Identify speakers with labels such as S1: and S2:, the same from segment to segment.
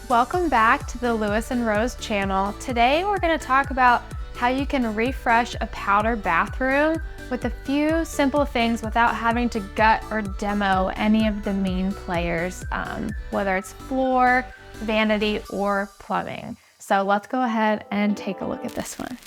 S1: Welcome back to the Lewis and Rose channel. Today we're going to talk about how you can refresh a powder bathroom with a few simple things without having to gut or demo any of the main players, whether it's floor, vanity, or plumbing. So let's go ahead and take a look at this one.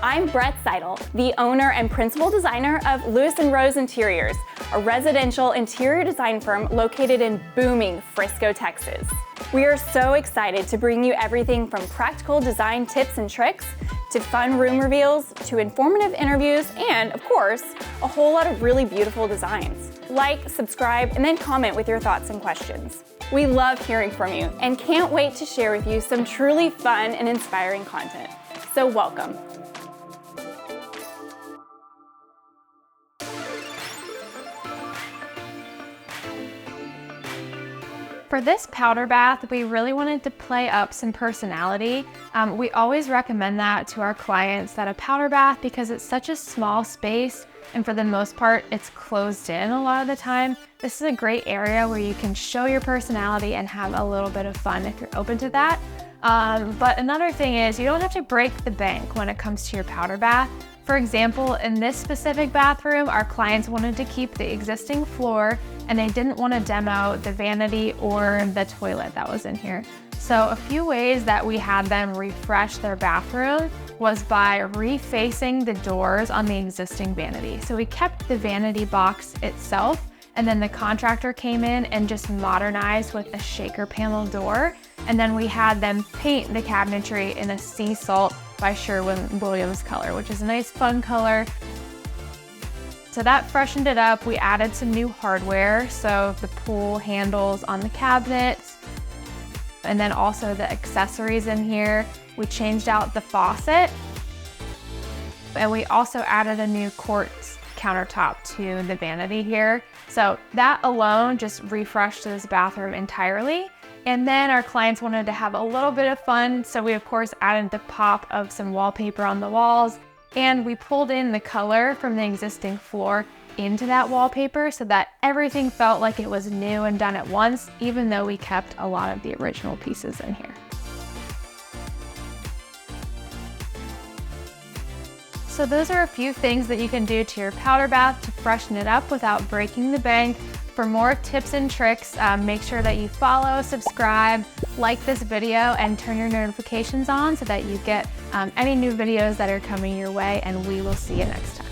S2: I'm Brett Seidel, the owner and principal designer of Lewis and Rose Interiors, a residential interior design firm located in booming Frisco, Texas. We are so excited to bring you everything from practical design tips and tricks, to fun room reveals, to informative interviews, and of course, a whole lot of really beautiful designs. Like, subscribe, and then comment with your thoughts and questions. We love hearing from you and can't wait to share with you some truly fun and inspiring content. So welcome.
S1: For this powder bath, we really wanted to play up some personality. We always recommend that to our clients, that a powder bath, because it's such a small space and for the most part it's closed in a lot of the time. This is a great area where you can show your personality and have a little bit of fun if you're open to that. But another thing is, you don't have to break the bank when it comes to your powder bath. For example, in this specific bathroom, our clients wanted to keep the existing floor and they didn't want to demo the vanity or the toilet that was in here. So a few ways that we had them refresh their bathroom was by refacing the doors on the existing vanity. So we kept the vanity box itself, and then the contractor came in and just modernized with a shaker panel door. And then we had them paint the cabinetry in a sea salt by Sherwin-Williams color, which is a nice fun color. So that freshened it up. We added some new hardware, so the pull handles on the cabinets, and then also the accessories in here. We changed out the faucet, and we also added a new quartz countertop to the vanity here. So that alone just refreshed this bathroom entirely. And then our clients wanted to have a little bit of fun, so we of course added the pop of some wallpaper on the walls, and we pulled in the color from the existing floor into that wallpaper so that everything felt like it was new and done at once, even though we kept a lot of the original pieces in here. So those are a few things that you can do to your powder bath to freshen it up without breaking the bank. For more tips and tricks, make sure that you follow, subscribe, like this video, and turn your notifications on so that you get any new videos that are coming your way, and we will see you next time.